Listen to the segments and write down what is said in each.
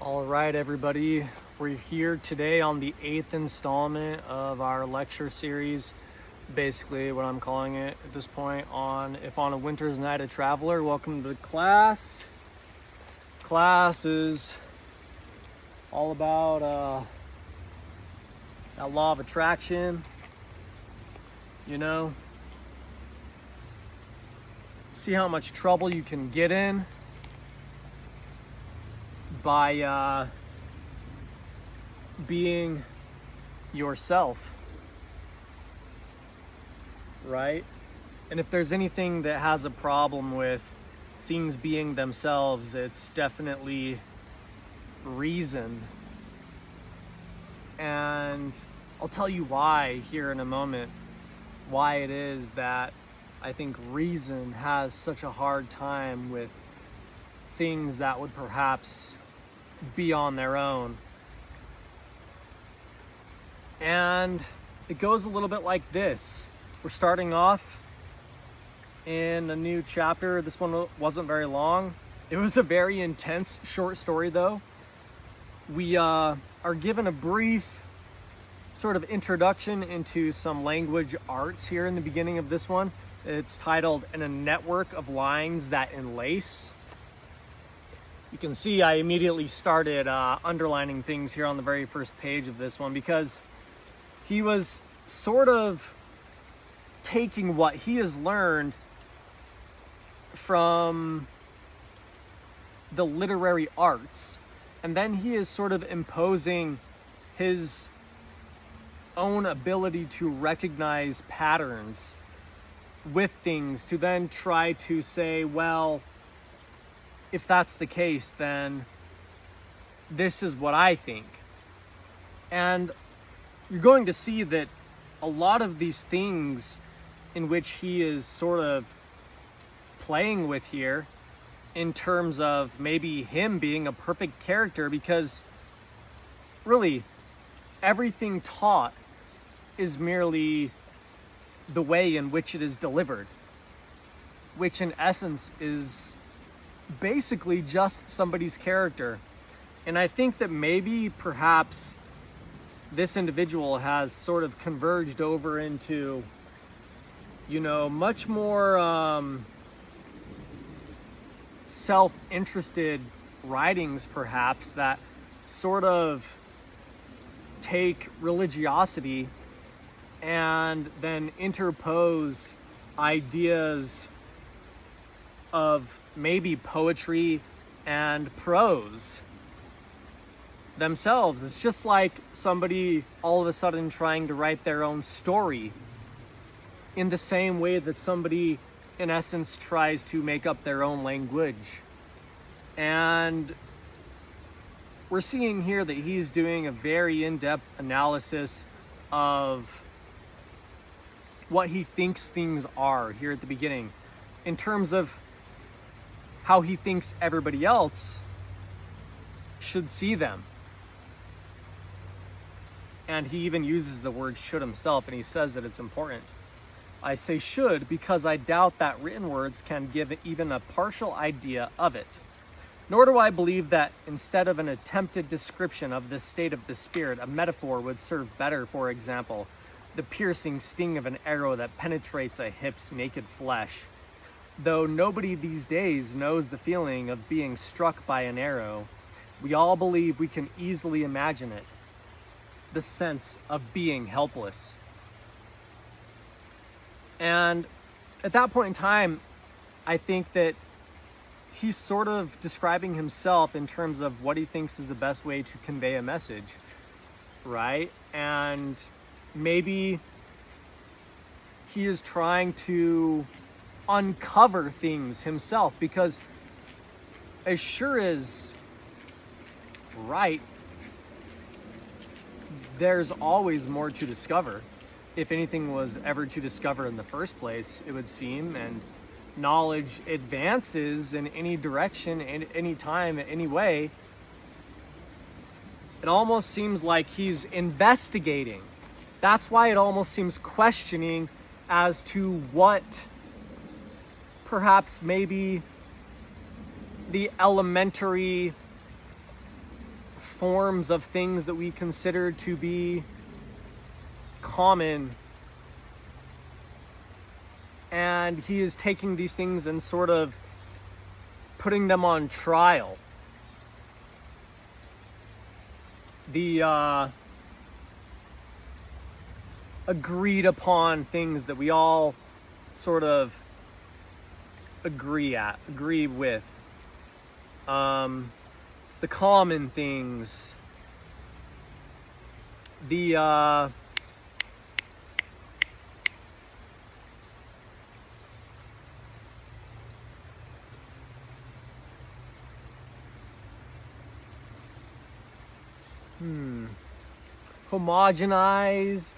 All right, everybody. We're here today on the 8th installment of our lecture series. Basically, what I'm calling it at this point on If on a Winter's Night a Traveler. Welcome to class. Class is all about that law of attraction. See how much trouble you can get in by being yourself, right? And if there's anything that has a problem with things being themselves, it's definitely reason. And I'll tell you why here in a moment, why it is that I think reason has such a hard time with things that would perhaps be on their own. And it goes a little bit like this. We're starting off in a new chapter. This one wasn't very long. It was a very intense short story though. We are given a brief sort of introduction into some language arts here in the beginning of this one. It's titled "In a Network of Lines That Enlace." You can see I immediately started underlining things here on the very first page of this one because he was sort of taking what he has learned from the literary arts, and then he is sort of imposing his own ability to recognize patterns with things to then try to say, well, if that's the case, then this is what I think. And you're going to see that a lot of these things in which he is sort of playing with here in terms of maybe him being a perfect character, because really everything taught is merely the way in which it is delivered, which in essence is basically just somebody's character. And I think that maybe perhaps this individual has sort of converged over into, much more self-interested writings perhaps that sort of take religiosity and then interpose ideas of maybe poetry and prose themselves. It's just like somebody all of a sudden trying to write their own story in the same way that somebody in essence tries to make up their own language. And we're seeing here that he's doing a very in-depth analysis of what he thinks things are here at the beginning in terms of how he thinks everybody else should see them. And he even uses the word should himself, and he says that it's important. I say should because I doubt that written words can give even a partial idea of it. Nor do I believe that instead of an attempted description of this state of the spirit, a metaphor would serve better. For example, the piercing sting of an arrow that penetrates a hip's naked flesh. Though nobody these days knows the feeling of being struck by an arrow, we all believe we can easily imagine it. The sense of being helpless. And at that point in time, I think that he's sort of describing himself in terms of what he thinks is the best way to convey a message, right? And maybe he is trying to uncover things himself, because as sure as right, there's always more to discover. If anything was ever to discover in the first place, it would seem, and knowledge advances in any direction, in any time, any way, it almost seems like he's investigating. That's why it almost seems questioning as to what perhaps maybe the elementary forms of things that we consider to be common, and he is taking these things and sort of putting them on trial. The agreed upon things that we all sort of agree with, the common things, the homogenized,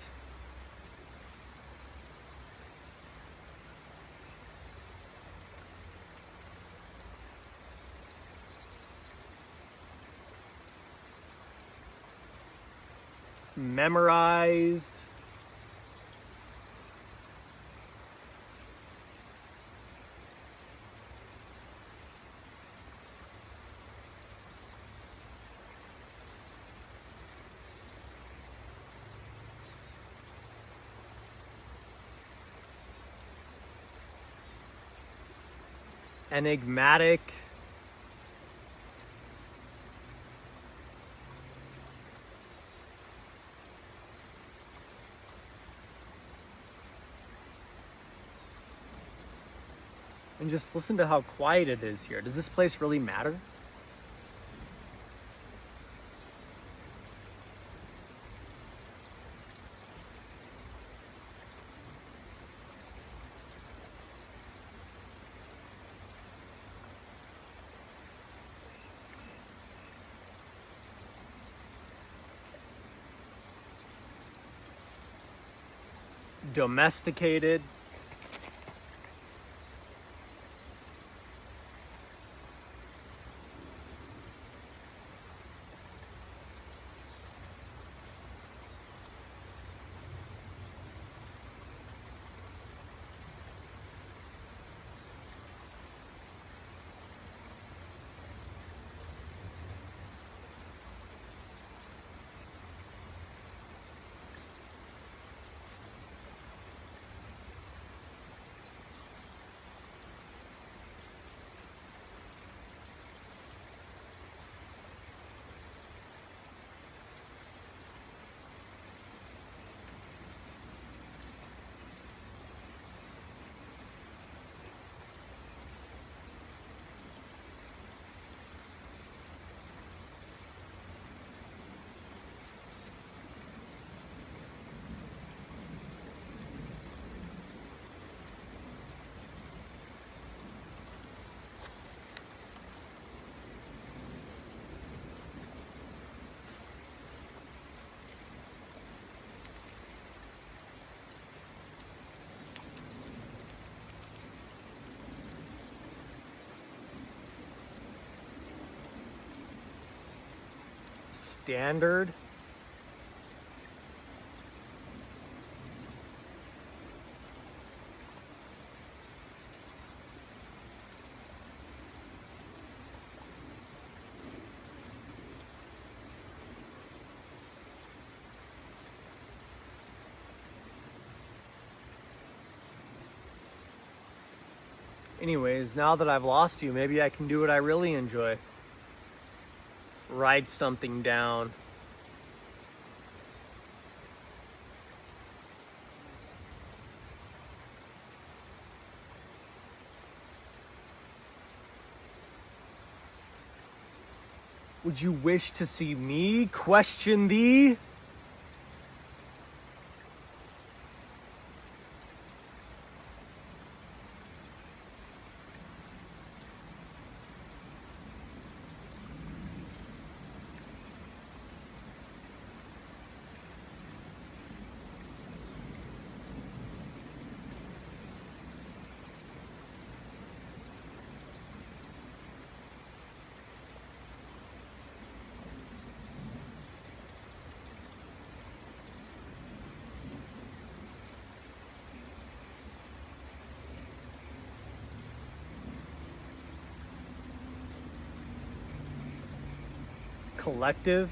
memorized, enigmatic, and just listen to how quiet it is here. Does this place really matter? Domesticated. Standard. Anyways, now that I've lost you, maybe I can do what I really enjoy. Write something down. Would you wish to see me question thee? collective.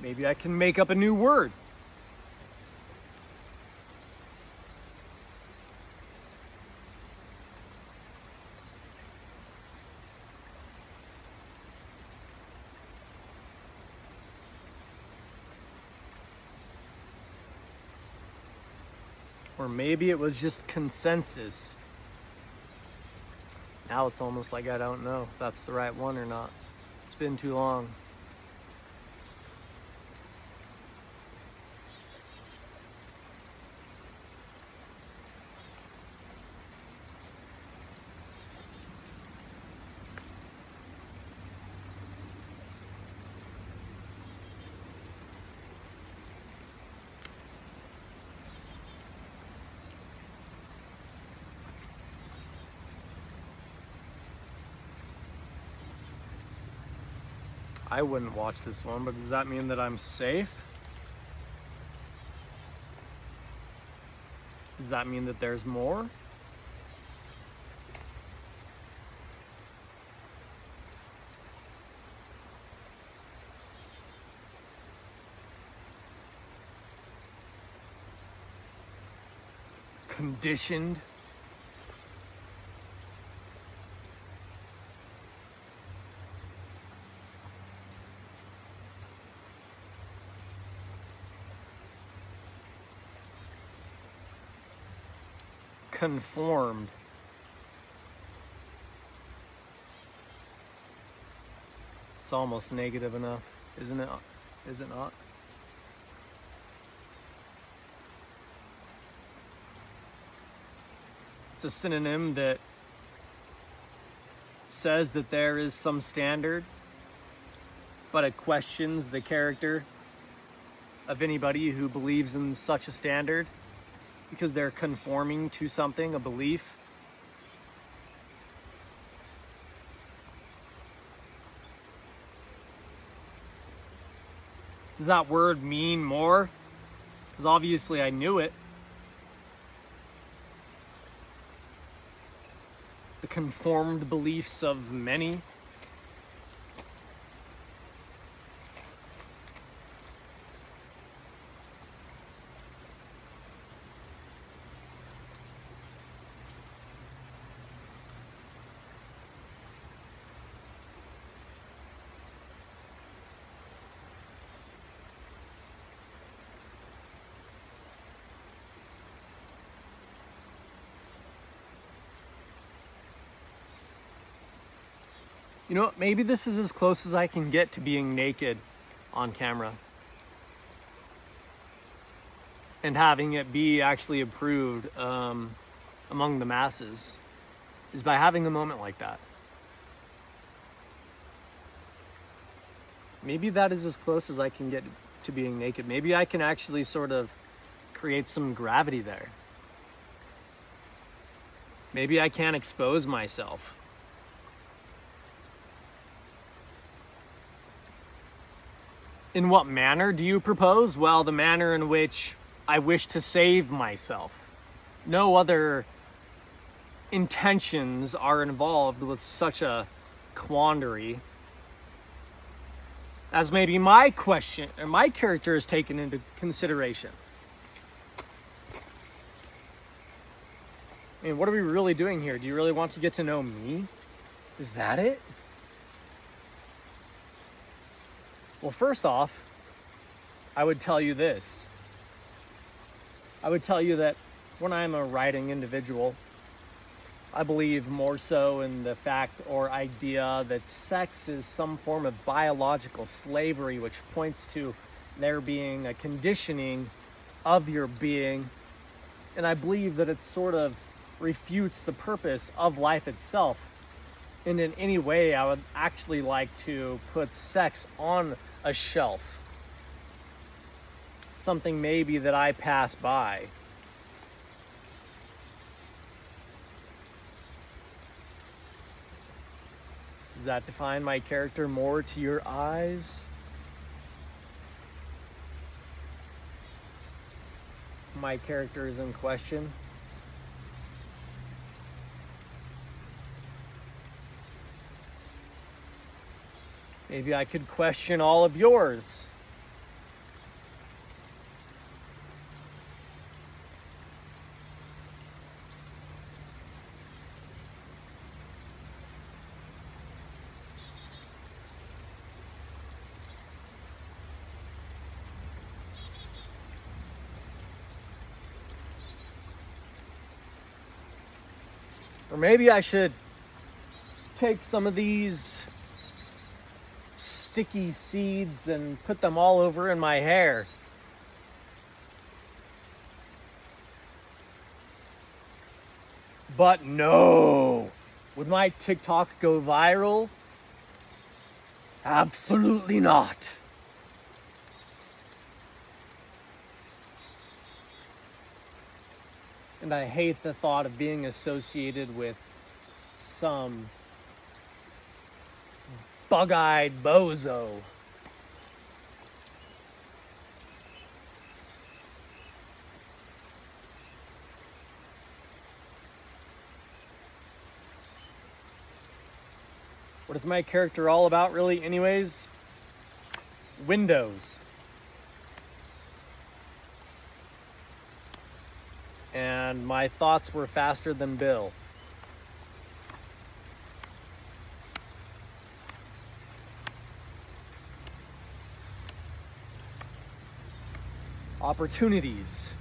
Maybe I can make up a new word. Or maybe it was just consensus. Now it's almost like I don't know if that's the right one or not. It's been too long. I wouldn't watch this one, but does that mean that I'm safe? Does that mean that there's more? Conditioned? Conformed. It's almost negative enough, isn't it? Is it not? It's a synonym that says that there is some standard, but it questions the character of anybody who believes in such a standard, because they're conforming to something, a belief. Does that word mean more? Because obviously I knew it. The conformed beliefs of many. You know what? Maybe this is as close as I can get to being naked on camera. And having it be actually approved among the masses is by having a moment like that. Maybe that is as close as I can get to being naked. Maybe I can actually sort of create some gravity there. Maybe I can't expose myself. In what manner do you propose? Well, the manner in which I wish to save myself. No other intentions are involved with such a quandary. as maybe my question or my character is taken into consideration. I mean, what are we really doing here? Do you really want to get to know me? Is that it? Well, first off, I would tell you this. I would tell you that when I'm a writing individual, I believe more so in the fact or idea that sex is some form of biological slavery, which points to there being a conditioning of your being. And I believe that it sort of refutes the purpose of life itself. And in any way, I would actually like to put sex on a shelf. Something maybe that I pass by. Does that define my character more to your eyes? My character is in question. Maybe I could question all of yours. Or maybe I should take some of these sticky seeds and put them all over in my hair. But no! Would my TikTok go viral? Absolutely not. And I hate the thought of being associated with some bug-eyed bozo. What is my character all about, really, anyways? Windows. And my thoughts were faster than Bill. Opportunities.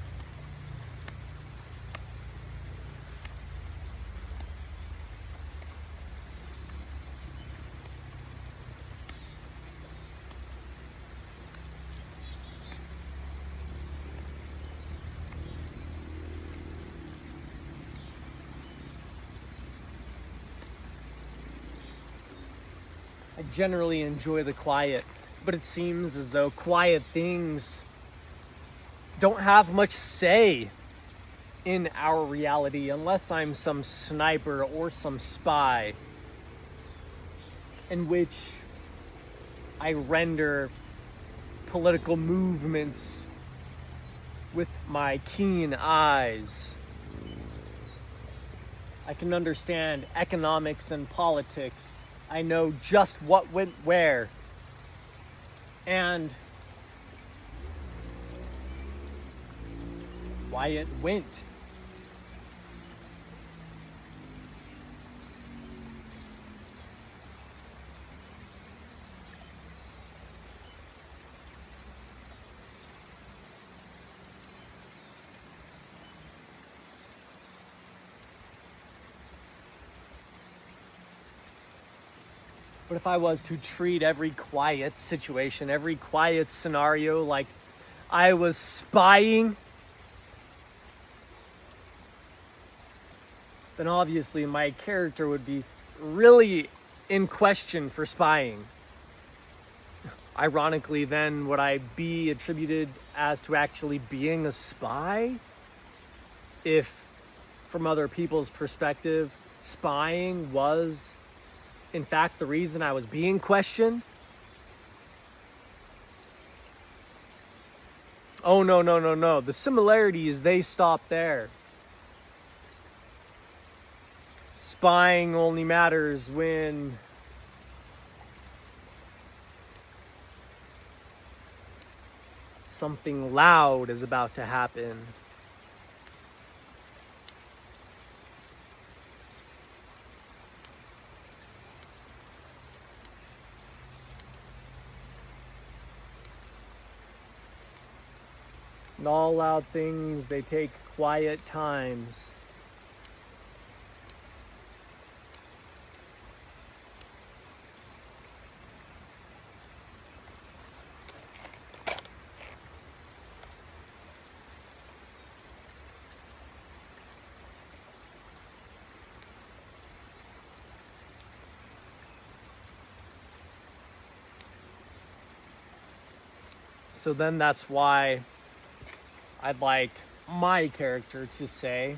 I generally enjoy the quiet, but it seems as though quiet things don't have much say in our reality unless I'm some sniper or some spy in which I render political movements with my keen eyes. I can understand economics and politics. I know just what went where. And why it went. But if I was to treat every quiet situation, every quiet scenario like I was spying, then obviously my character would be really in question for spying. Ironically, then, would I be attributed as to actually being a spy? If, from other people's perspective, spying was, in fact, the reason I was being questioned? Oh, no. The similarities, they stop there. Spying only matters when something loud is about to happen. And all loud things, they take quiet times. So then that's why I'd like my character to say,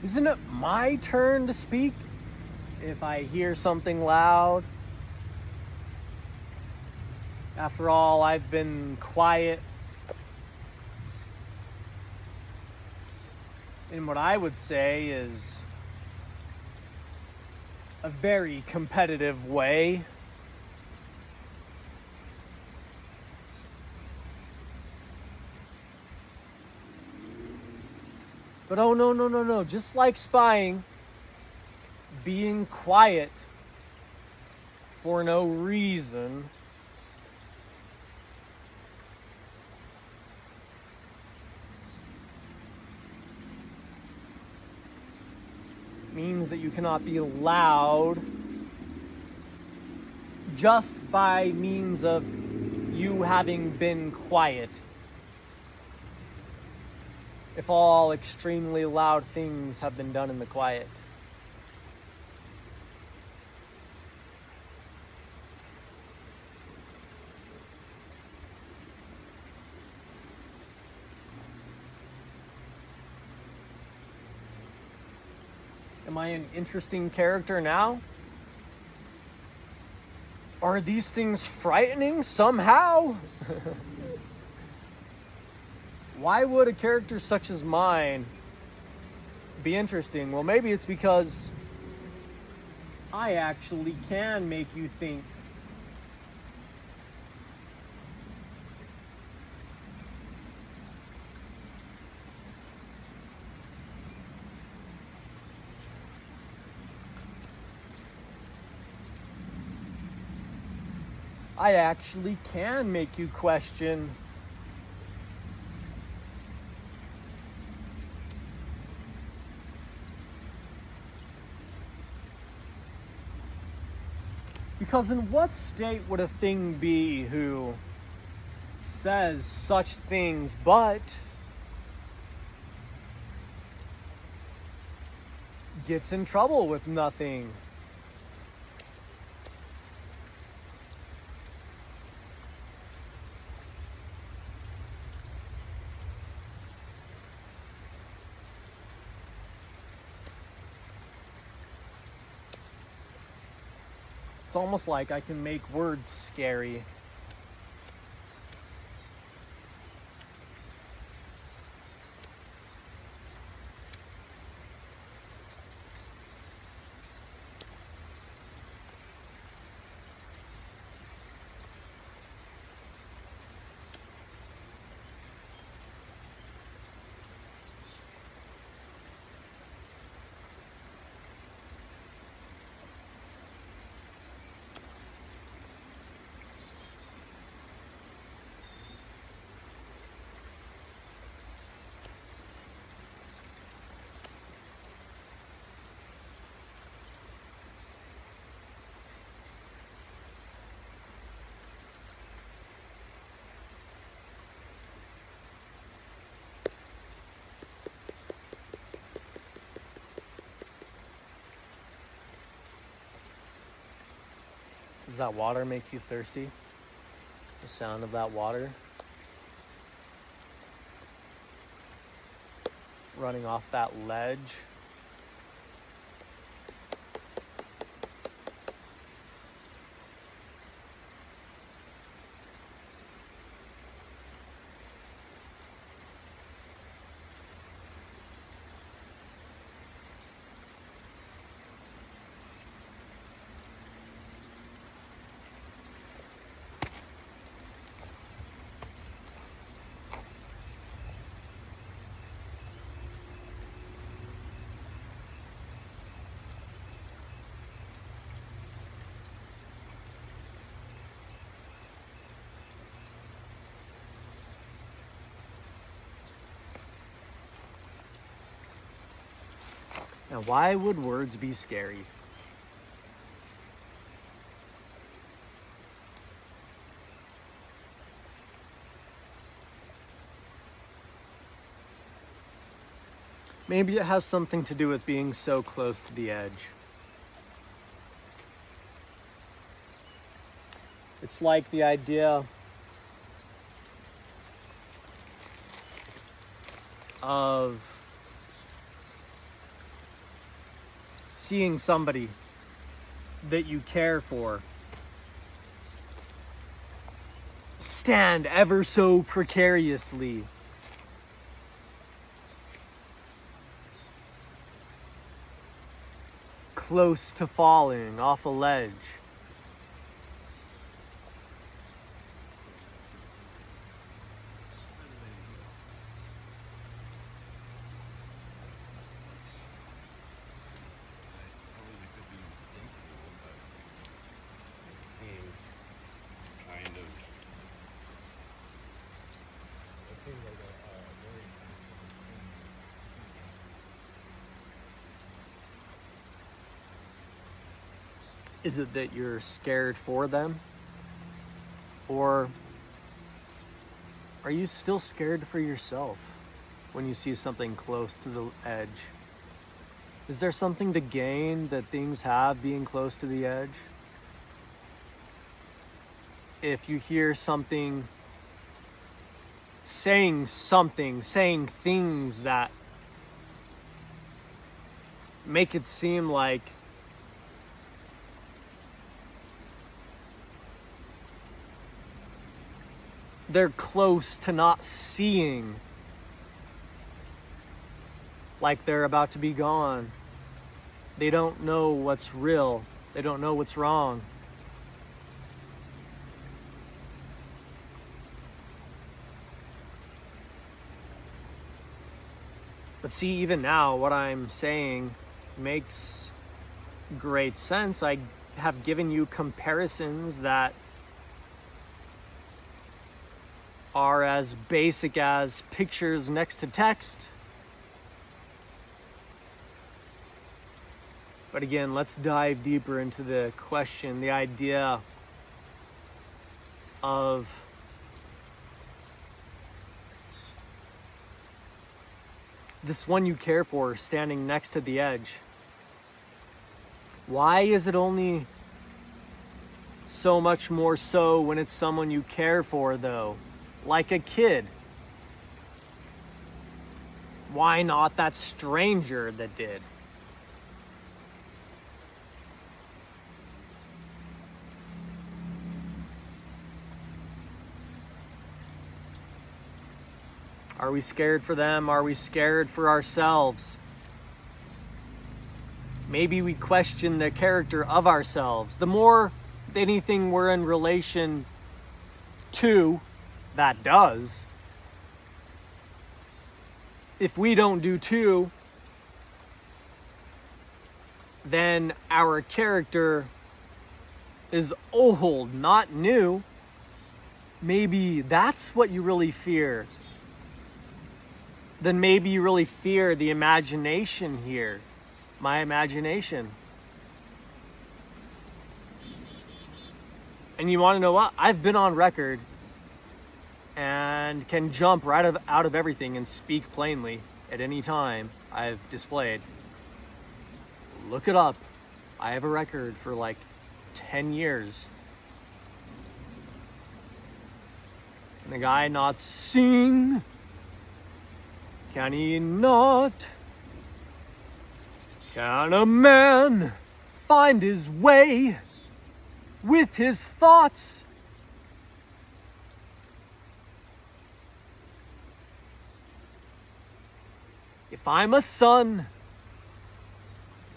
isn't it my turn to speak if I hear something loud? After all, I've been quiet in what I would say is a very competitive way. But oh no, just like spying, being quiet for no reason means that you cannot be loud just by means of you having been quiet. If all extremely loud things have been done in the quiet. Am I an interesting character now? Are these things frightening somehow? Why would a character such as mine be interesting? Well, maybe it's because I actually can make you think. I actually can make you question. Because in what state would a thing be who says such things but gets in trouble with nothing? It's almost like I can make words scary. Does that water make you thirsty? The sound of that water running off that ledge. Now, why would words be scary? Maybe it has something to do with being so close to the edge. It's like the idea of seeing somebody that you care for stand ever so precariously close to falling off a ledge. Is it that you're scared for them? Or are you still scared for yourself when you see something close to the edge? Is there something to gain that things have being close to the edge? If you hear something, saying things that make it seem like they're close to not seeing, like they're about to be gone. They don't know what's real. They don't know what's wrong. But see, even now, what I'm saying makes great sense. I have given you comparisons that are as basic as pictures next to text. But again, let's dive deeper into the question, the idea of this one you care for standing next to the edge. Why is it only so much more so when it's someone you care for, though? Like a kid. Why not that stranger that did? Are we scared for them? Are we scared for ourselves? Maybe we question the character of ourselves. The more anything we're in relation to, that does. If we don't do too, then our character is old, not new. Maybe that's what you really fear. Then maybe you really fear the imagination here. My imagination. And you want to know what? I've been on record and can jump right out of everything and speak plainly at any time I've displayed. Look it up. I have a record for like 10 years Can a guy not sing? Can he not? Can a man find his way with his thoughts? If I'm a sun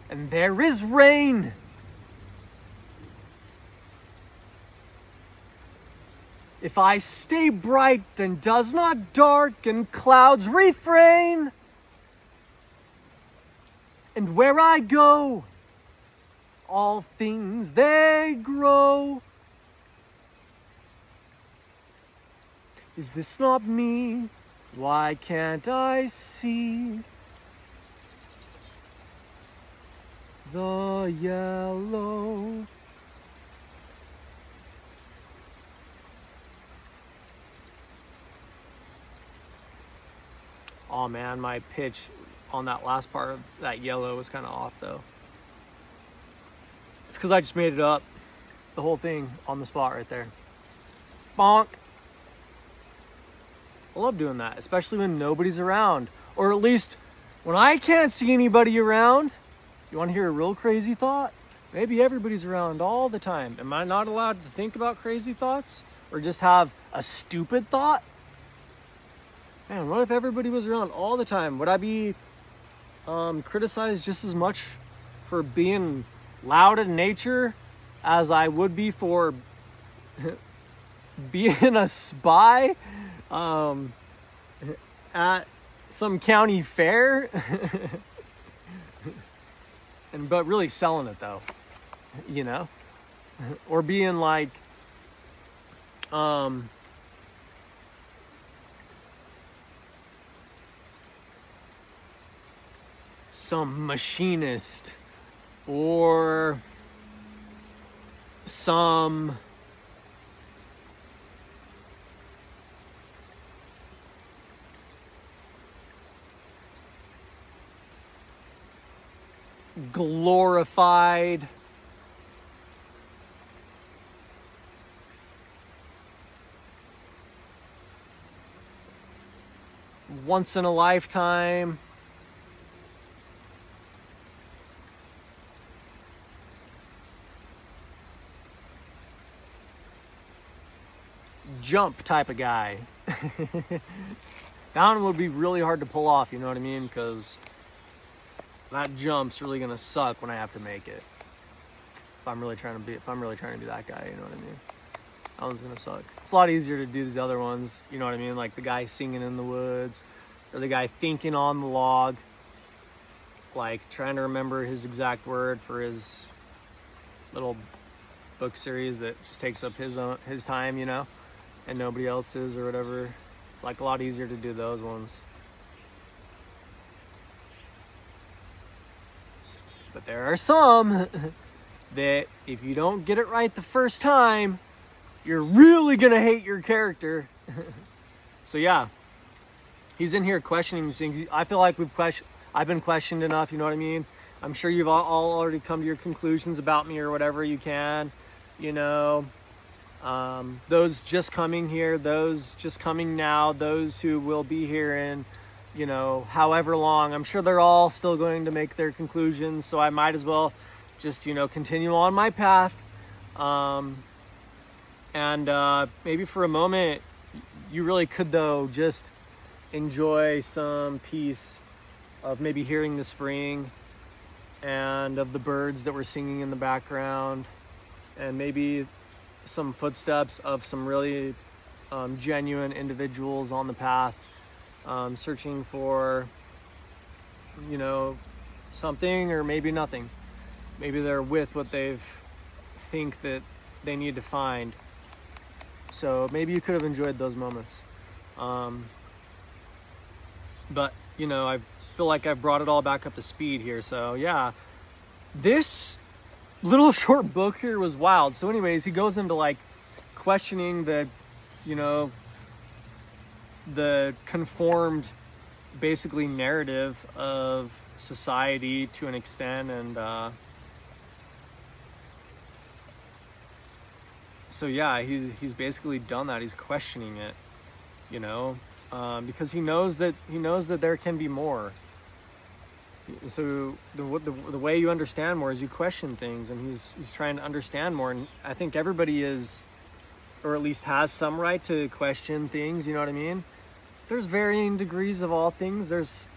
and there is rain, if I stay bright, then does not dark and clouds refrain. And where I go, all things they grow. Is this not me? Why can't I see the yellow? Oh man, my pitch on that last part of that yellow was kind of off though. It's because I just made it up, the whole thing on the spot right there. Bonk. I love doing that, especially when nobody's around, or at least when I can't see anybody around. You want to hear a real crazy thought? Maybe everybody's around all the time. Am I not allowed to think about crazy thoughts or just have a stupid thought? Man, what if everybody was around all the time? Would I be criticized just as much for being loud in nature as I would be for being a spy at some county fair? But really selling it though, you know? Or being like some machinist or some glorified once in a lifetime jump type of guy. That one would be really hard to pull off, you know what I mean? Because that jump's really gonna suck when I have to make it. If I'm really trying to be that guy, you know what I mean? That one's gonna suck. It's a lot easier to do these other ones, you know what I mean? Like the guy singing in the woods, or the guy thinking on the log, like trying to remember his exact word for his little book series that just takes up his time, you know, and nobody else's or whatever. It's like a lot easier to do those ones. But there are some that if you don't get it right the first time, you're really gonna hate your character. So yeah, he's in here questioning these things. I feel like I've been questioned enough, you know what I mean? I'm sure you've all already come to your conclusions about me or whatever you can, you know. Those just coming here, those just coming now, those who will be here in, you know, however long, I'm sure they're all still going to make their conclusions. So I might as well just, you know, continue on my path. Maybe for a moment, you really could, though, just enjoy some peace of maybe hearing the spring and of the birds that were singing in the background, and maybe some footsteps of some really genuine individuals on the path, searching for, you know, something, or maybe nothing. Maybe they're with what they think that they need to find. So maybe you could have enjoyed those moments. But, you know, I feel like I've brought it all back up to speed here. So yeah, this little short book here was wild. So anyways, he goes into like questioning the, you know, the conformed basically narrative of society to an extent. And so yeah, he's basically done that. He's questioning it. you know, because he knows that there can be more. So the way you understand more is you question things, and he's trying to understand more. And I think everybody is, or at least has some right to question things. You know what I mean? There's varying degrees of all things. There's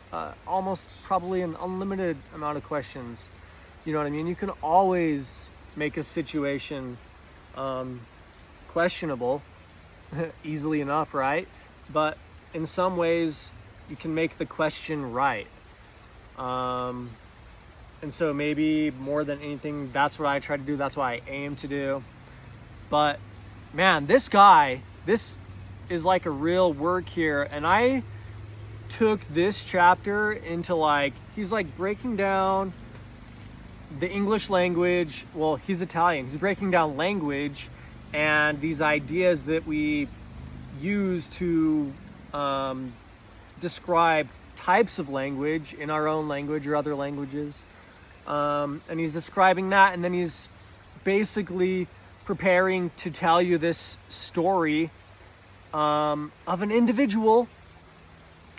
almost probably an unlimited amount of questions. You know what I mean? You can always make a situation questionable easily enough, right? But in some ways, you can make the question right. And so maybe more than anything, that's what I try to do. That's what I aim to do. But man, this is like a real work here. And I took this chapter into like, he's like breaking down the English language. Well, he's Italian. He's breaking down language and these ideas that we use to describe types of language in our own language or other languages. And he's describing that, and then he's basically preparing to tell you this story of an individual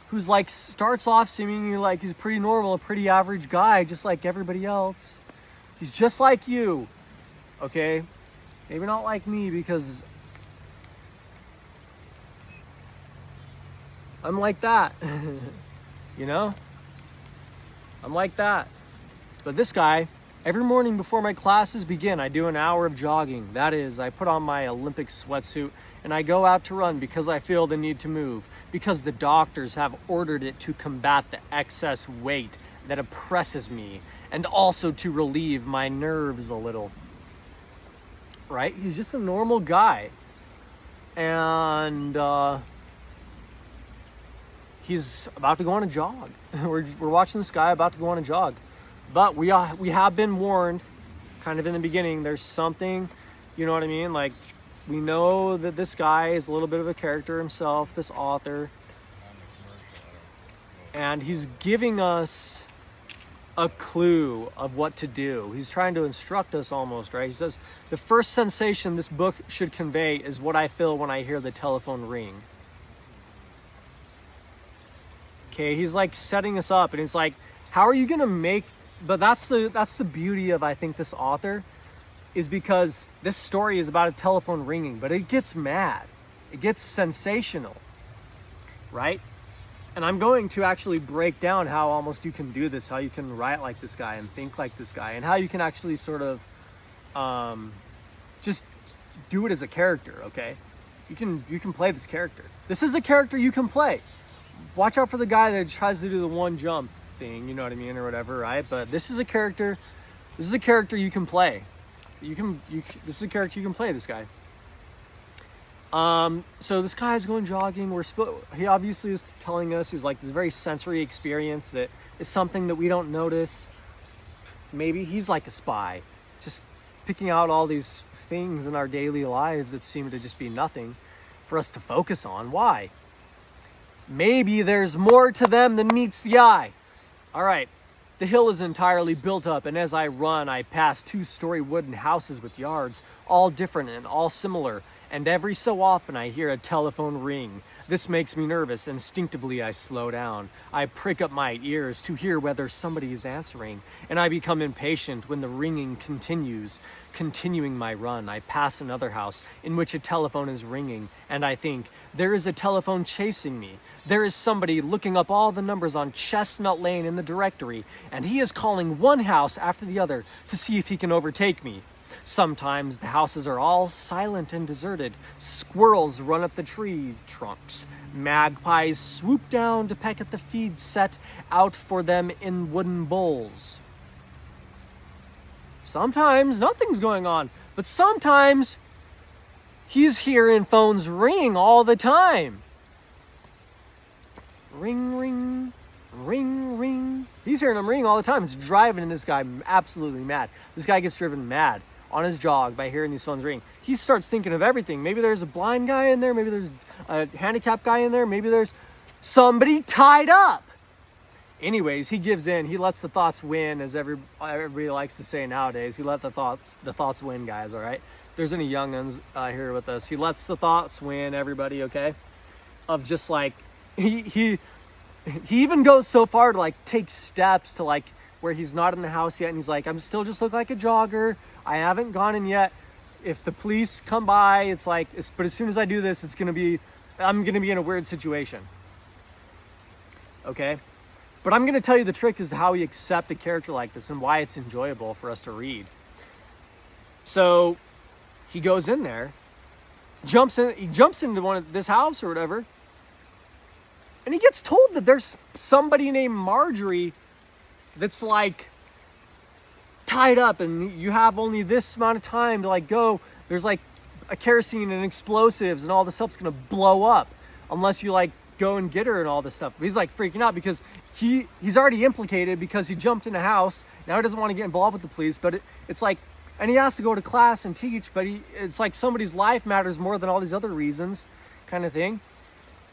who's like starts off seemingly like he's pretty normal, a pretty average guy, just like everybody else. He's just like you, okay? Maybe not like me, because I'm like that. You know? I'm like that. But this guy, every morning before my classes begin, I do an hour of jogging. That is, I put on my Olympic sweatsuit and I go out to run because I feel the need to move, because the doctors have ordered it to combat the excess weight that oppresses me, and also to relieve my nerves a little. Right? He's just a normal guy. And he's about to go on a jog. We're watching this guy about to go on a jog. But we have been warned kind of in the beginning. There's something, you know what I mean? Like, we know that this guy is a little bit of a character himself, this author. And he's giving us a clue of what to do. He's trying to instruct us almost, right? He says, the first sensation this book should convey is what I feel when I hear the telephone ring. Okay, he's like setting us up, and it's like, how are you gonna make, but that's the beauty of, I think, this author, is because this story is about a telephone ringing, but it gets mad. It gets sensational, right? And I'm going to actually break down how almost you can do this, how you can write like this guy and think like this guy, and how you can actually sort of just do it as a character, okay? You can play this character. This is a character you can play. Watch out for the guy that tries to do the one jump thing, you know what I mean, or whatever, right? But this is a character you can play. This is a character you can play, this guy. So this guy is going jogging. He obviously is telling us he's like this very sensory experience that is something that we don't notice. Maybe he's like a spy, just picking out all these things in our daily lives that seem to just be nothing for us to focus on. Why? Maybe there's more to them than meets the eye. All right. The hill is entirely built up, and as I run, I pass 2-story wooden houses with yards, all different and all similar, and every so often I hear a telephone ring. This makes me nervous. Instinctively, I slow down. I prick up my ears to hear whether somebody is answering, and I become impatient when the ringing continues. Continuing my run, I pass another house in which a telephone is ringing, and I think, there is a telephone chasing me. There is somebody looking up all the numbers on Chestnut Lane in the directory, and he is calling one house after the other to see if he can overtake me. Sometimes the houses are all silent and deserted. Squirrels run up the tree trunks. Magpies swoop down to peck at the feed set out for them in wooden bowls. Sometimes nothing's going on, but sometimes he's hearing phones ring all the time. Ring, ring, ring, ring. He's hearing them ring all the time. It's driving this guy absolutely mad. This guy gets driven mad on his jog by hearing these phones ring. He starts thinking of everything. Maybe there's a blind guy in there. Maybe there's a handicapped guy in there. Maybe there's somebody tied up. Anyways, he gives in. He lets the thoughts win, as everybody likes to say nowadays. He let the thoughts win, guys, all right? If there's any young ones here with us, he lets the thoughts win, everybody, okay? of just like, he even goes so far to like take steps to like where he's not in the house yet, and he's like, I'm still just look like a jogger, I haven't gone in yet. If the police come by, it's like, but as soon as I do this, I'm gonna be in a weird situation. Okay? But I'm gonna tell you the trick is how we accept a character like this and why it's enjoyable for us to read. So he goes in there, he jumps into this house or whatever, and he gets told that there's somebody named Marjorie that's like tied up, and you have only this amount of time to like go. There's like a kerosene and explosives and all this stuff's gonna blow up unless you like go and get her and all this stuff. But he's like freaking out because he's already implicated because he jumped in a house. Now he doesn't want to get involved with the police, but it's like, and he has to go to class and teach, but it's like somebody's life matters more than all these other reasons, kind of thing.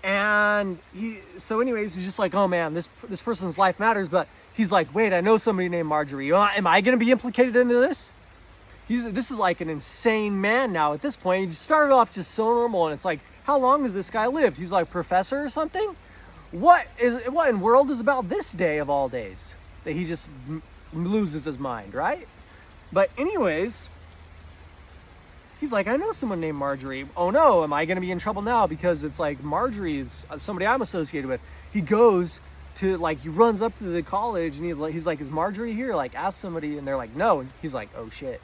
And so anyways, he's just like, oh man, this person's life matters. But he's like, wait, I know somebody named Marjorie. Am I going to be implicated into this? This is like an insane man now at this point. He started off just so normal, and it's like, how long has this guy lived? He's like professor or something? What in the world is about this day of all days that he just loses his mind, right? But anyways, he's like, I know someone named Marjorie. Oh no, am I going to be in trouble now? Because it's like Marjorie is somebody I'm associated with. He goes to like, he runs up to the college and he's like, is Marjorie here? Like, ask somebody. And they're like, no. And he's like, oh shit,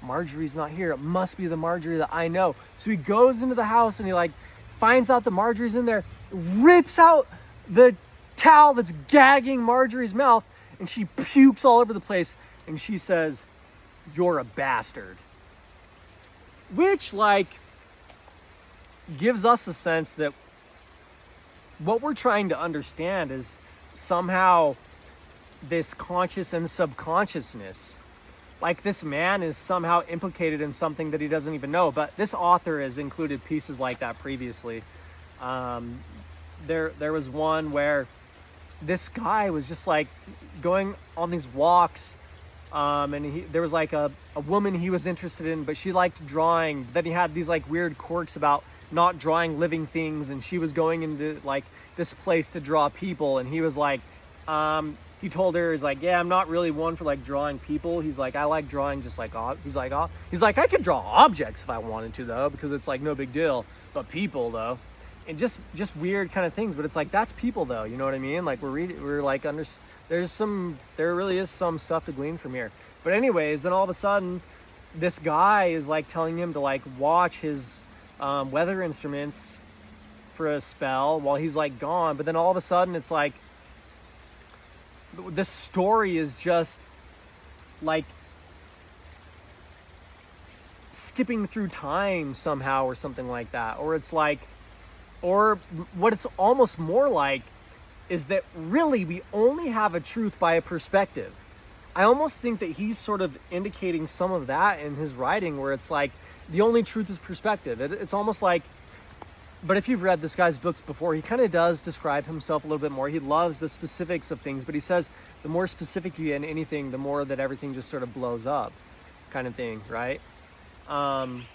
Marjorie's not here. It must be the Marjorie that I know. So he goes into the house and he like finds out that Marjorie's in there, rips out the towel that's gagging Marjorie's mouth, and she pukes all over the place. And she says, you're a bastard. Which like gives us a sense that what we're trying to understand is somehow this conscious and subconsciousness. Like this man is somehow implicated in something that he doesn't even know. But this author has included pieces like that previously. There was one where this guy was just like going on these walks, and there was like a woman he was interested in, but she liked drawing. But then he had these like weird quirks about not drawing living things, and she was going into like this place to draw people, and he was like, he told her, he's like, yeah, I'm not really one for like drawing people. He's like, I like drawing just like, he's like, I could draw objects if I wanted to though, because it's like no big deal, but people though. And just weird kind of things, but it's like, that's people though, you know what I mean? Like there really is some stuff to glean from here. But anyways, then all of a sudden this guy is like telling him to like watch his weather instruments for a spell while he's like gone. But then all of a sudden it's like, this story is just like skipping through time somehow or something like that. Or it's like, or what it's almost more like is that really we only have a truth by a perspective. I almost think that he's sort of indicating some of that in his writing, where it's like the only truth is perspective. It's almost like, but if you've read this guy's books before, he kind of does describe himself a little bit more. He loves the specifics of things, but he says the more specific you get in anything, the more that everything just sort of blows up, kind of thing, right? And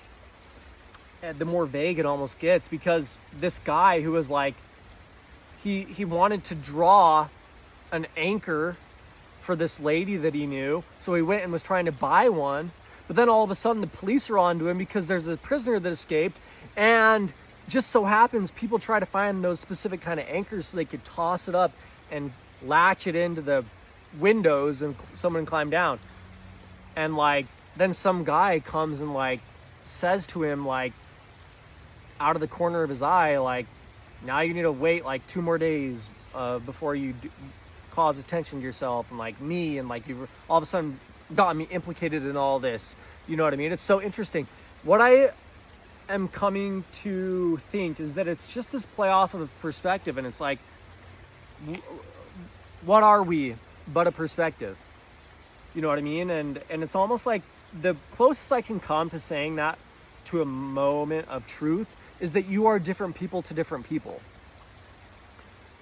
the more vague it almost gets, because this guy who was like, he wanted to draw an anchor for this lady that he knew, so he went and was trying to buy one, but then all of a sudden the police are onto him because there's a prisoner that escaped, and just so happens people try to find those specific kind of anchors so they could toss it up and latch it into the windows and someone climb down. And like then some guy comes and like says to him, like out of the corner of his eye, like, now you need to wait like 2 more days before you cause attention to yourself, and like me, and like you all of a sudden got me implicated in all this, you know what I mean? It's so interesting. What I am coming to think is that it's just this play off of perspective, and it's like, what are we but a perspective, you know what I mean? And it's almost like the closest I can come to saying that to a moment of truth is that you are different people to different people,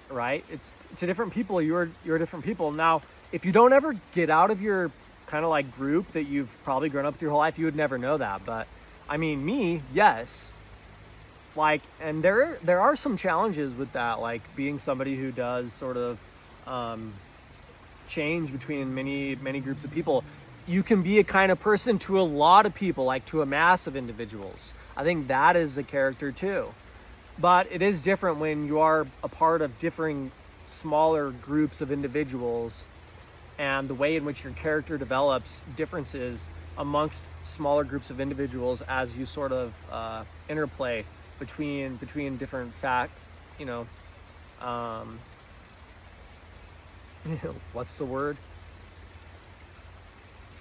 right? It's to different people, you're different people. Now, if you don't ever get out of your kind of like group that you've probably grown up with your whole life, you would never know that. But I mean, me, yes, like, and there are some challenges with that, like being somebody who does sort of change between many groups of people. You can be a kind of person to a lot of people, like to a mass of individuals. I think that is a character too. But it is different when you are a part of differing smaller groups of individuals, and the way in which your character develops differences amongst smaller groups of individuals as you sort of interplay between different what's the word?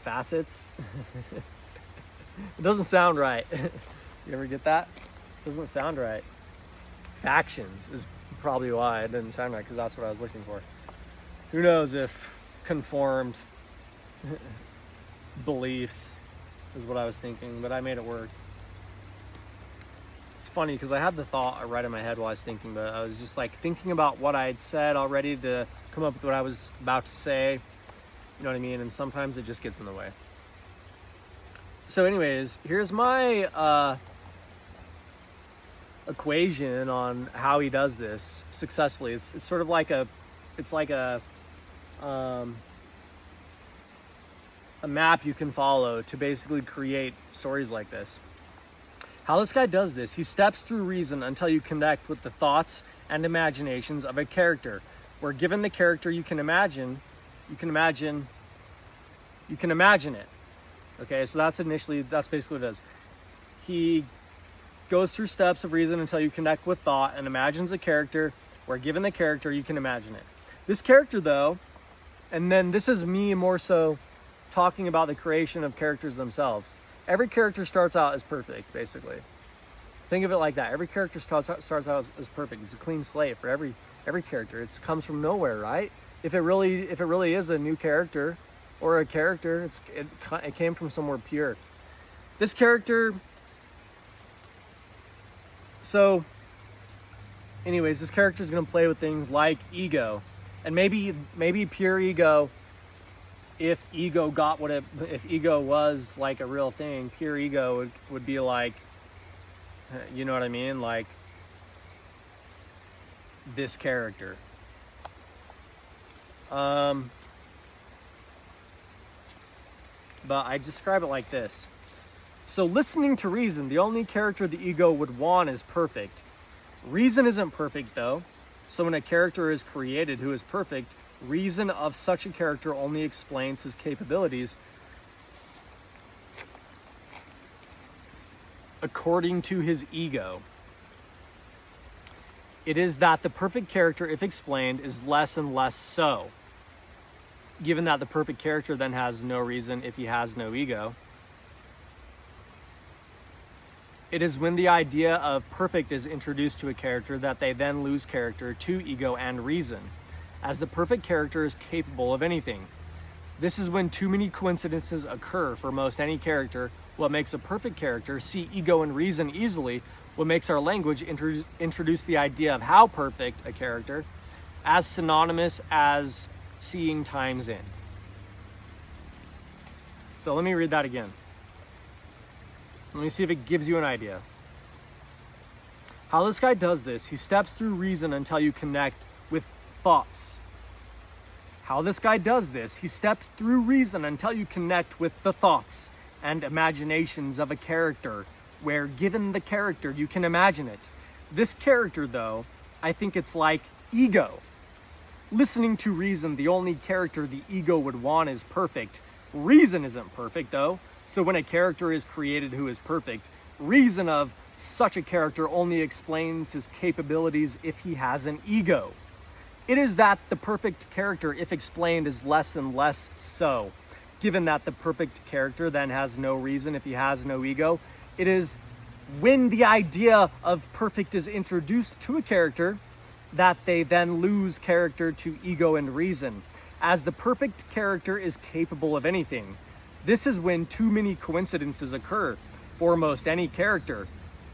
Facets? It doesn't sound right. You ever get that? It doesn't sound right. Factions is probably why it didn't sound right, because that's what I was looking for. Who knows if conformed beliefs is what I was thinking, but I made it work. It's funny because I had the thought right in my head while I was thinking, but I was just like thinking about what I had said already to come up with what I was about to say. You know what I mean? And sometimes it just gets in the way. So anyways, here's my equation on how he does this successfully. It's sort of like a map you can follow to basically create stories like this. How this guy does this: he steps through reason until you connect with the thoughts and imaginations of a character, where given the character you can imagine it. Okay, so that's basically what it does. He goes through steps of reason until you connect with thought and imagines a character, where given the character you can imagine it. This character though, and then this is me more so talking about the creation of characters themselves. Every character starts out as perfect, basically. Think of it like that. Every character starts out as perfect. It's a clean slate for every character. It comes from nowhere, right? If it really is a new character or a character, it came from somewhere pure. This character. So, anyways, this character is going to play with things like ego, and maybe pure ego. If ego was like a real thing, pure ego would be like, you know what I mean? Like this character. But I describe it like this. So listening to reason, the only character the ego would want is perfect. Reason isn't perfect though. So when a character is created who is perfect, reason of such a character only explains his capabilities according to his ego. It is that the perfect character, if explained, is less and less so, given that the perfect character then has no reason if he has no ego. It is when the idea of perfect is introduced to a character that they then lose character to ego and reason, as the perfect character is capable of anything. This is when too many coincidences occur for most any character. What makes a perfect character see ego and reason easily, what makes our language introduce the idea of how perfect a character as synonymous as seeing time's end. So let me read that again. Let me see if it gives you an idea. How this guy does this: he steps through reason until you connect with thoughts. How this guy does this: he steps through reason until you connect with the thoughts and imaginations of a character, where given the character you can imagine it. This character though, I think it's like ego. Listening to reason, the only character the ego would want is perfect. Reason isn't perfect though, so when a character is created who is perfect, reason of such a character only explains his capabilities if he has an ego. It is that the perfect character, if explained, is less and less so, given that the perfect character then has no reason if he has no ego. It is when the idea of perfect is introduced to a character that they then lose character to ego and reason, as the perfect character is capable of anything. This is when too many coincidences occur for most any character.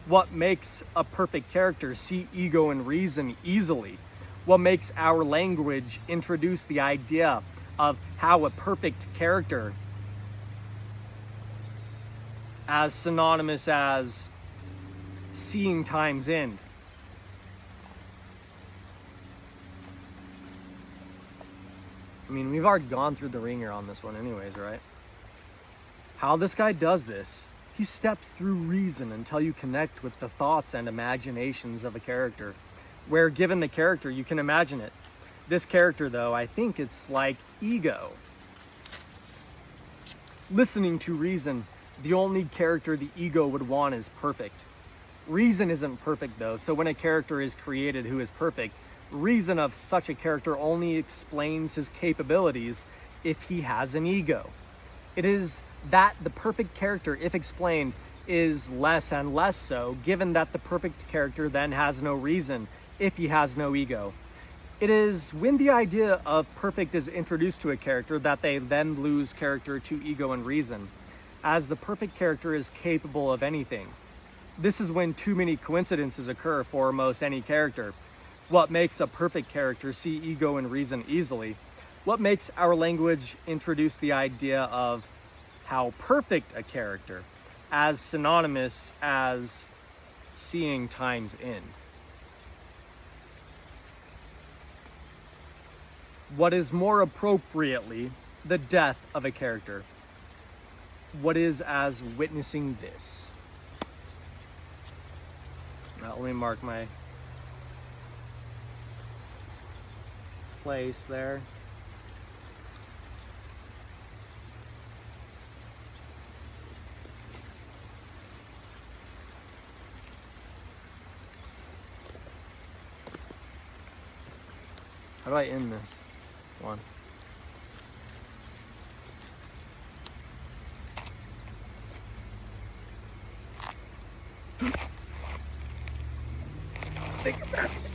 What makes a perfect character see ego and reason easily? What makes our language introduce the idea of how a perfect character as synonymous as seeing time's end. I mean, we've already gone through the ringer on this one anyways, right? How this guy does this, he steps through reason until you connect with the thoughts and imaginations of a character, where given the character, you can imagine it. This character, though, I think it's like ego. Listening to reason, the only character the ego would want is perfect. Reason isn't perfect, though, so when a character is created who is perfect, reason of such a character only explains his capabilities if he has an ego. It is that the perfect character, if explained, is less and less so, given that the perfect character then has no reason if he has no ego. It is when the idea of perfect is introduced to a character that they then lose character to ego and reason, as the perfect character is capable of anything. This is when too many coincidences occur for most any character. What makes a perfect character see ego and reason easily? What makes our language introduce the idea of how perfect a character as synonymous as seeing time's end? What is more appropriately the death of a character? What is as witnessing this? Let me mark my place there. How do I end this one? Think about it.